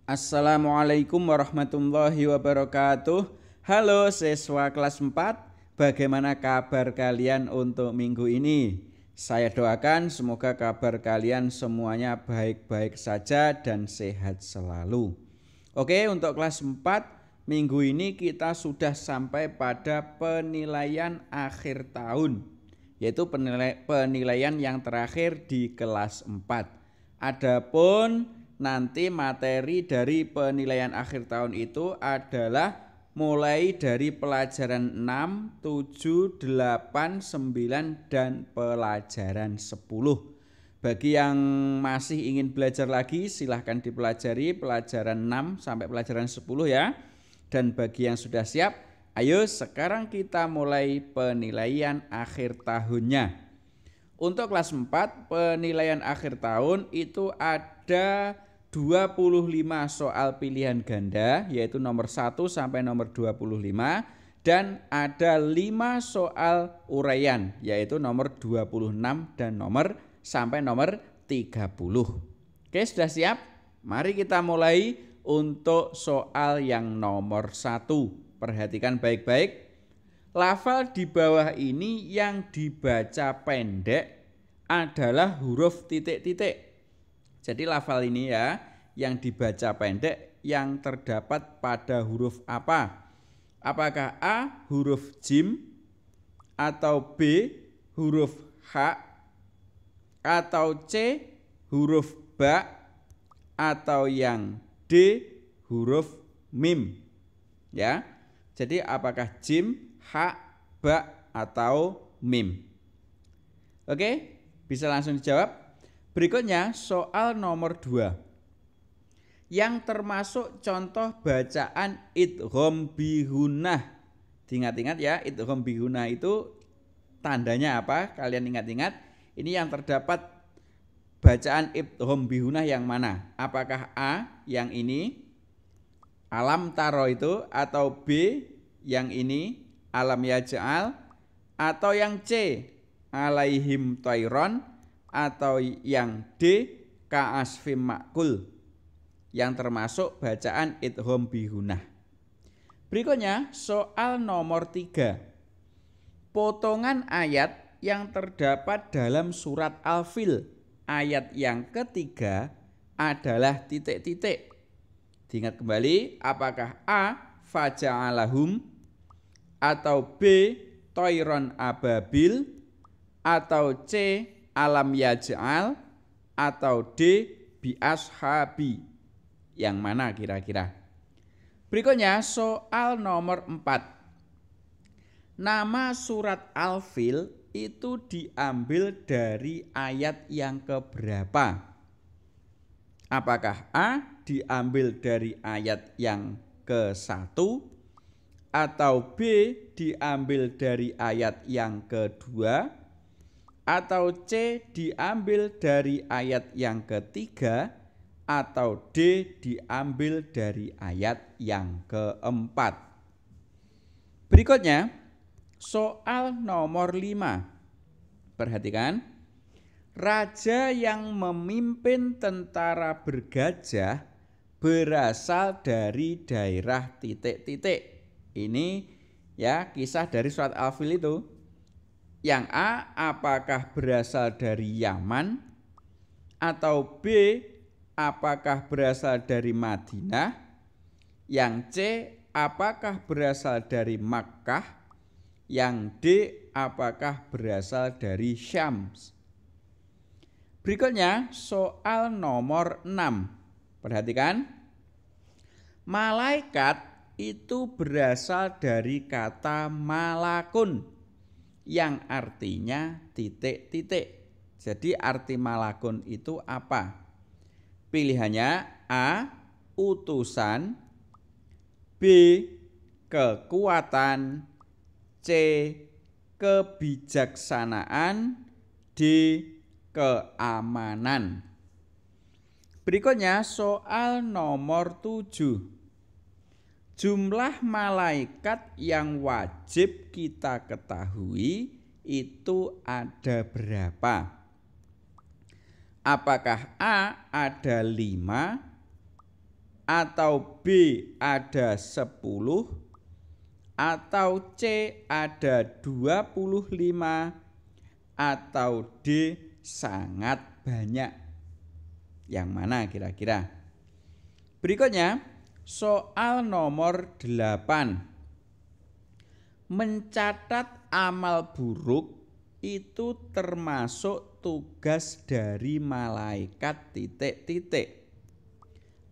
Assalamualaikum warahmatullahi wabarakatuh. Halo siswa kelas 4, bagaimana kabar kalian untuk minggu ini? Saya doakan semoga kabar kalian semuanya baik-baik saja dan sehat selalu. Oke, untuk kelas 4, minggu ini kita sudah sampai pada penilaian akhir tahun, yaitu penilaian yang terakhir di kelas 4. Adapun nanti materi dari penilaian akhir tahun itu adalah mulai dari pelajaran 6, 7, 8, 9, dan pelajaran 10. Bagi yang masih ingin belajar lagi silahkan dipelajari pelajaran 6 sampai pelajaran 10 ya. Dan bagi yang sudah siap, ayo sekarang kita mulai penilaian akhir tahunnya. Untuk kelas 4 penilaian akhir tahun itu ada 25 soal pilihan ganda, yaitu nomor 1 sampai nomor 25, dan ada 5 soal uraian, yaitu nomor 26 dan nomor sampai nomor 30. Oke, sudah siap? Mari kita mulai untuk soal yang nomor 1. Perhatikan baik-baik. Lafal di bawah ini yang dibaca pendek adalah huruf titik-titik. Jadi lafal ini ya, yang dibaca pendek yang terdapat pada huruf apa? Apakah A huruf jim, atau B huruf H, atau C huruf ba, atau yang D huruf mim? Ya. Jadi apakah jim, H, ba, atau mim? Oke, bisa langsung dijawab. Berikutnya soal nomor 2 yang termasuk contoh bacaan idgham bihunah. Diingat-ingat ya, idgham bihunah itu tandanya apa? Kalian ingat-ingat. Ini yang terdapat bacaan idgham bihunah yang mana? Apakah A yang ini alam taro itu, atau B yang ini alam yaj'al, atau yang C alaihim tayron, atau yang D ka'asfim makul, yang termasuk bacaan idgham bihunah. Berikutnya soal nomor 3. Potongan ayat yang terdapat dalam surat Al-Fil ayat yang ketiga adalah titik-titik. Diingat kembali, apakah A faja'alahum, atau B tayron ababil, atau C alam yaj'al, atau D bi ashabi? Yang mana kira-kira? Berikutnya soal nomor 4. Nama surat Al-Fil itu diambil dari ayat yang keberapa? Apakah A diambil dari ayat yang ke-1, atau B diambil dari ayat yang kedua, atau C diambil dari ayat yang ketiga, atau D diambil dari ayat yang keempat? Berikutnya soal nomor 5. Perhatikan. Raja yang memimpin tentara bergajah berasal dari daerah titik-titik. Ini ya kisah dari surat Al-Fil itu. Yang A apakah berasal dari Yaman, atau B apakah berasal dari Madinah, yang C apakah berasal dari Makkah, yang D apakah berasal dari Syams? Berikutnya soal nomor 6. Perhatikan. Malaikat itu berasal dari kata malakun yang artinya titik-titik. Jadi arti malakun itu apa? Pilihannya A utusan, B kekuatan, C kebijaksanaan, D keamanan. Berikutnya soal nomor 7. Jumlah malaikat yang wajib kita ketahui itu ada berapa? Apakah A ada 5, atau B ada 10, atau C ada 25, atau D sangat banyak. Yang mana kira-kira? Berikutnya, soal nomor 8. Mencatat amal buruk itu termasuk tugas dari malaikat titik-titik.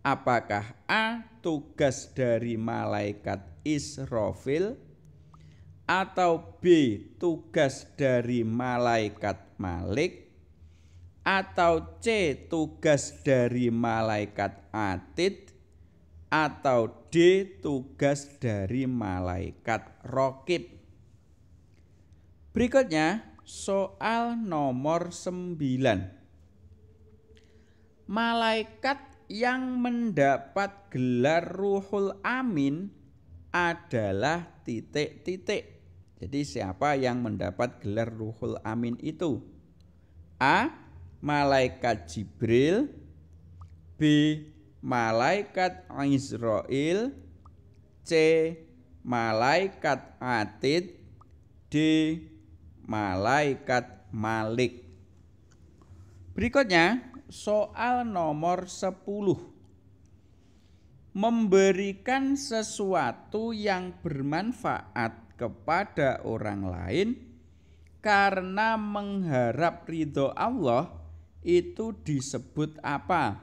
Apakah A. tugas dari malaikat Israfil, atau B. tugas dari malaikat Malik, atau C. tugas dari malaikat Atid, atau D. tugas dari malaikat Raqib. Berikutnya soal nomor 9. Malaikat yang mendapat gelar Ruhul Amin adalah titik-titik. Jadi siapa yang mendapat gelar Ruhul Amin itu? A. Malaikat Jibril, B. Malaikat Israil, C. Malaikat Atid, D. Malaikat Malik. Berikutnya soal nomor 10. Memberikan sesuatu yang bermanfaat kepada orang lain karena mengharap ridho Allah itu disebut apa?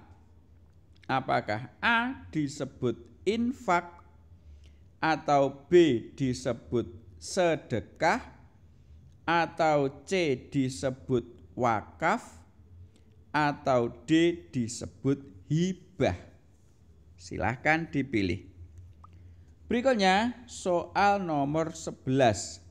Apakah A. disebut infak, atau B. disebut sedekah, atau C. disebut wakaf, atau D. disebut hibah? Silahkan dipilih. Berikutnya soal nomor 11.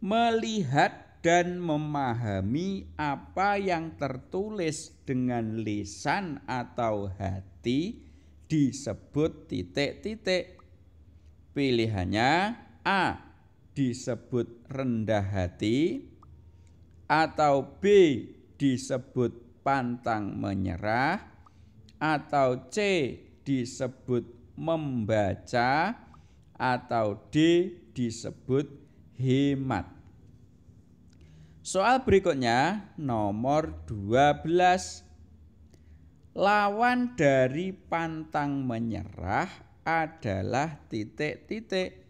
Melihat dan memahami apa yang tertulis dengan lisan atau hati disebut titik-titik. Pilihannya A. disebut rendah hati, atau B. disebut pantang menyerah, atau C. disebut membaca, atau D. disebut hemat. Soal berikutnya nomor 12. Lawan dari pantang menyerah adalah titik-titik.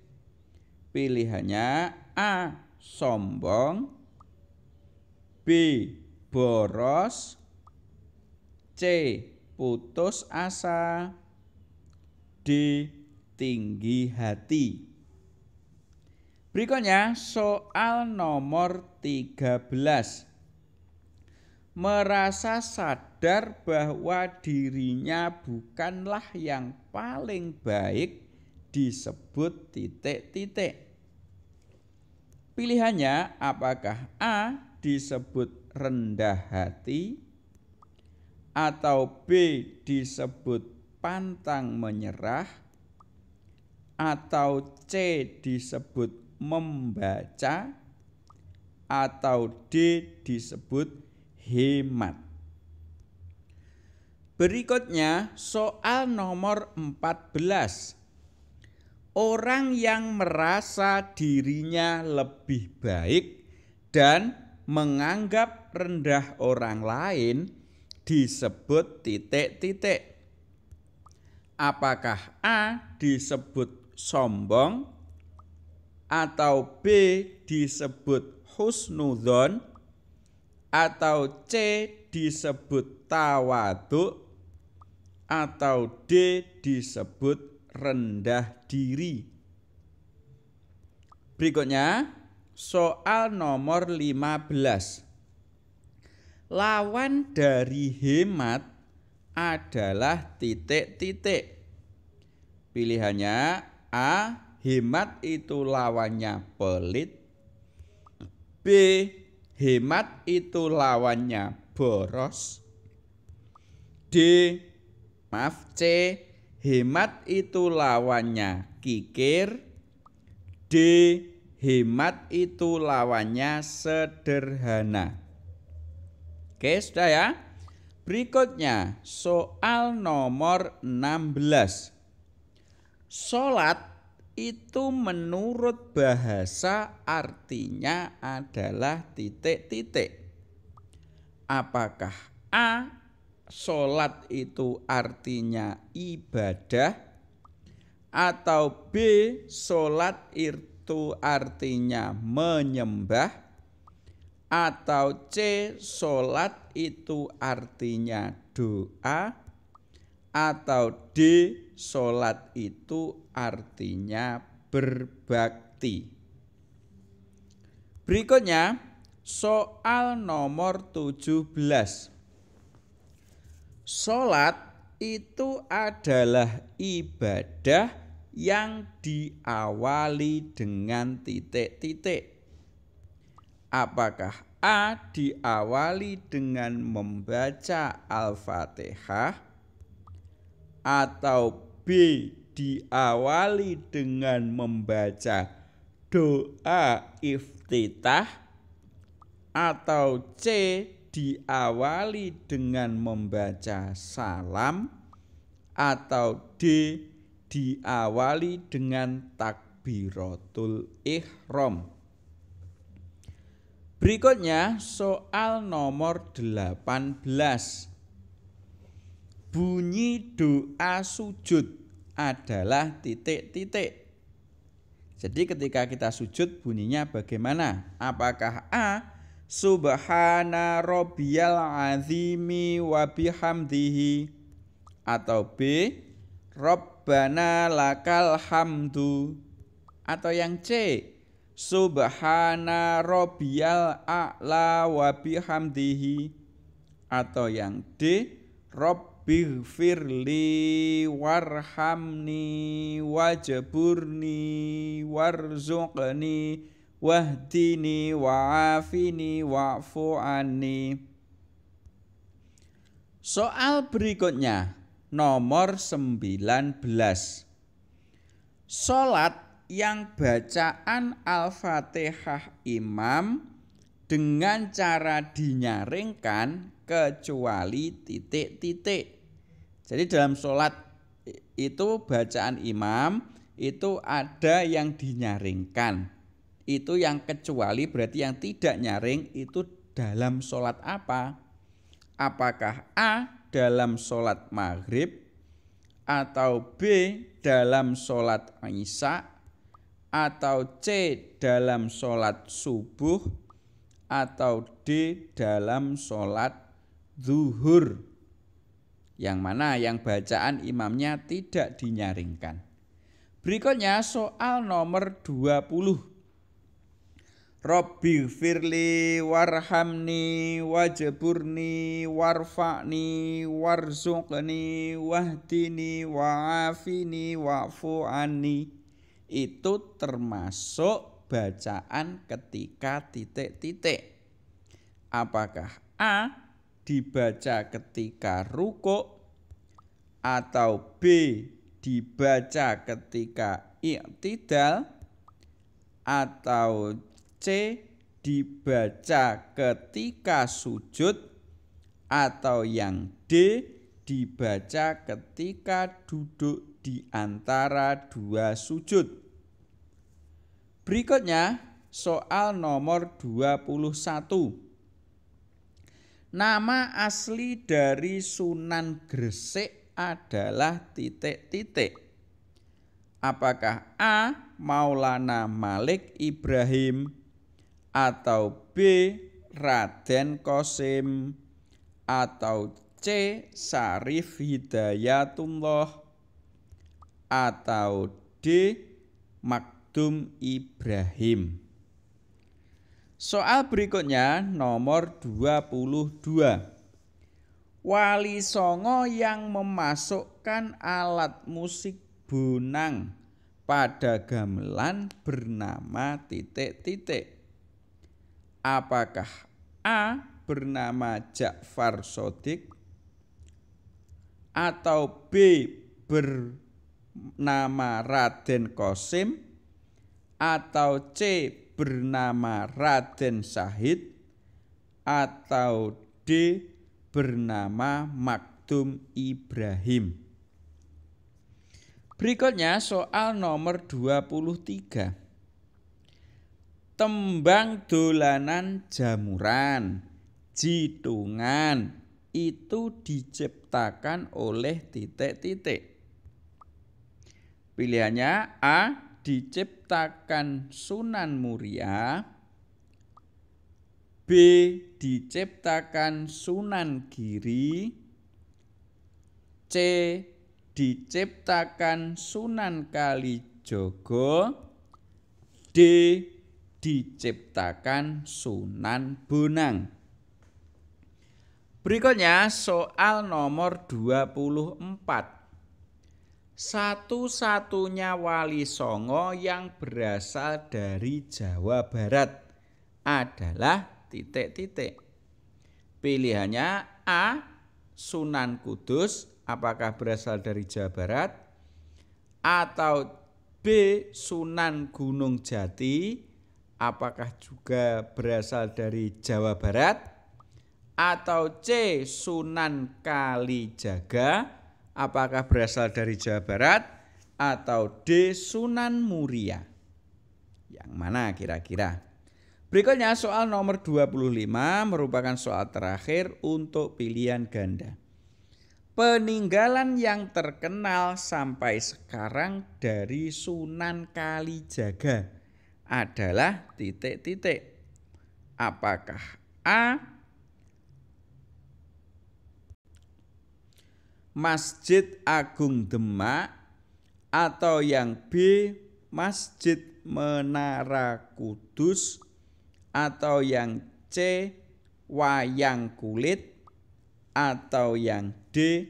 Pilihannya A. sombong, B. boros, C. putus asa, D. tinggi hati. Berikutnya soal nomor 13. Merasa sadar bahwa dirinya bukanlah yang paling baik disebut titik-titik. Pilihannya apakah A. disebut rendah hati, atau B. disebut pantang menyerah, atau C. disebut membaca, atau D. disebut hemat. Berikutnya soal nomor 14. Orang yang merasa dirinya lebih baik dan menganggap rendah orang lain disebut titik-titik. Apakah A. disebut sombong, atau B. disebut husnudzon, atau C. disebut tawadhu, atau D. disebut rendah diri? Berikutnya soal nomor 15. Lawan dari hemat adalah titik-titik. Pilihannya A. hemat itu lawannya pelit, B. hemat itu lawannya boros, C. hemat itu lawannya kikir, D. hemat itu lawannya sederhana. Oke, sudah ya. Berikutnya soal nomor 16. Sholat itu menurut bahasa artinya adalah titik-titik. Apakah A. Sholat itu artinya ibadah, atau B. Sholat itu artinya menyembah, atau C. Sholat itu artinya doa, atau D. Sholat itu artinya berbakti. Berikutnya soal nomor 17. Sholat itu adalah ibadah yang diawali dengan titik-titik. Apakah A. diawali dengan membaca Al-Fatihah, atau B. diawali dengan membaca doa iftitah, atau C. diawali dengan membaca salam, atau D. diawali dengan takbiratul ihram. Berikutnya soal nomor 18. Bunyi doa sujud adalah titik-titik. Jadi ketika kita sujud bunyinya bagaimana? Apakah A. Subhana rabbiyal azimi wa bihamdihi, atau B. Rabbana lakal hamdu, atau yang C. Subhana rabbiyal a'la wa bihamdihi, atau yang D. Rabbighfirli warhamni wajburni warzuqni wahdini wa'afini wa'fu anni. Soal berikutnya nomor 19. Sholat yang bacaan Al-Fatihah imam dengan cara dinyaringkan kecuali titik-titik. Jadi dalam sholat itu bacaan imam itu ada yang dinyaringkan. Itu yang kecuali berarti yang tidak nyaring itu dalam sholat apa? Apakah A. dalam sholat maghrib, atau B. dalam sholat isya, atau C. dalam sholat subuh, atau D. dalam sholat zuhur? Yang mana yang bacaan imamnya tidak dinyaringkan. Berikutnya soal nomor 20. Rabbighfirli warhamni wajburni warfa'ni warzuqni wahdini wa'afini wa'fu anni. Itu termasuk bacaan ketika titik-titik. Apakah A. dibaca ketika ruku', atau B. dibaca ketika i'tidal, atau C. dibaca ketika sujud, atau yang D. dibaca ketika duduk di antara dua sujud. Berikutnya soal nomor 21. Nama asli dari Sunan Gresik adalah titik-titik. Apakah A. Maulana Malik Ibrahim, atau B. Raden Qasim, atau C. Syarif Hidayatullah, atau D. Makdum Ibrahim. Soal berikutnya nomor 22. Wali Songo yang memasukkan alat musik bonang pada gamelan bernama titik-titik. Apakah A. bernama Ja'far Shodiq, atau B. bernama Raden Qasim, atau C. bernama Raden Syahid, atau D. bernama Makdum Ibrahim. Berikutnya soal nomor 23. Tembang dolanan jamuran, jitungan itu diciptakan oleh titik-titik. Pilihannya A. Diciptakan Sunan Muria, B. Diciptakan Sunan Giri, C. Diciptakan Sunan Kalijogo, D. Diciptakan Sunan Bonang. Berikutnya soal nomor 24. Satu-satunya wali songo yang berasal dari Jawa Barat adalah titik-titik. Pilihannya A. Sunan Kudus, apakah berasal dari Jawa Barat? Atau B. Sunan Gunung Jati, apakah juga berasal dari Jawa Barat? Atau C. Sunan Kalijaga, apakah berasal dari Jawa Barat? Atau D. Sunan Muria? Yang mana kira-kira? Berikutnya soal nomor 25 merupakan soal terakhir untuk pilihan ganda. Peninggalan yang terkenal sampai sekarang dari Sunan Kalijaga adalah titik-titik. Apakah A. Masjid Agung Demak, atau yang B. Masjid Menara Kudus, atau yang C. Wayang Kulit, atau yang D.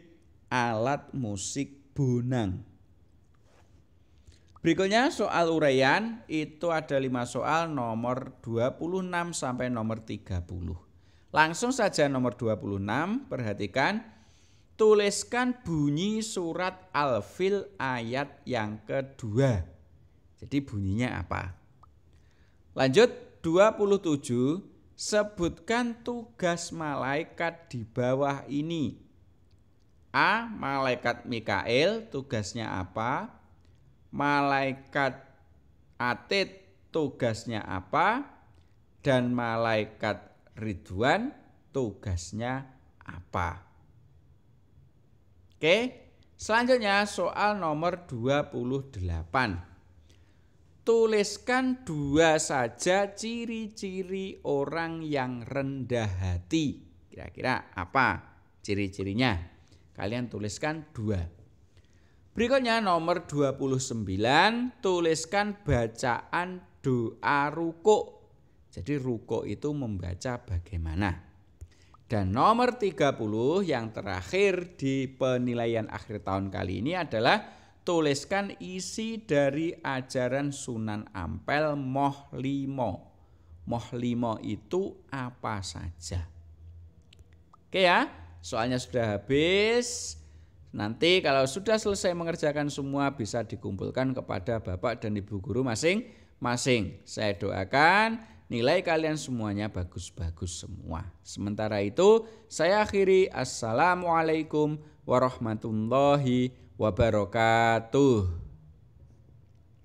Alat musik Bonang. Berikutnya soal uraian, itu ada 5 soal nomor 26 sampai nomor 30. Langsung saja nomor 26, perhatikan. Tuliskan bunyi surat Al-Fil ayat yang kedua. Jadi bunyinya apa? Lanjut 27. Sebutkan tugas malaikat di bawah ini. A. Malaikat Mikail, tugasnya apa? Malaikat Atid, tugasnya apa? Dan malaikat Ridwan, tugasnya apa? Oke, selanjutnya soal nomor 28. Tuliskan 2 saja ciri-ciri orang yang rendah hati. Kira-kira apa ciri-cirinya? Kalian tuliskan 2. Berikutnya nomor 29. Tuliskan bacaan doa rukuk. Jadi rukuk itu membaca bagaimana? Dan nomor 30 yang terakhir di penilaian akhir tahun kali ini adalah tuliskan isi dari ajaran Sunan Ampel Moh Limo. Moh Limo itu apa saja? Oke ya, soalnya sudah habis. Nanti kalau sudah selesai mengerjakan semua bisa dikumpulkan kepada Bapak dan Ibu guru masing-masing. Saya doakan nilai kalian semuanya bagus-bagus semua. Sementara itu saya akhiri. Assalamualaikum warahmatullahi wabarakatuh.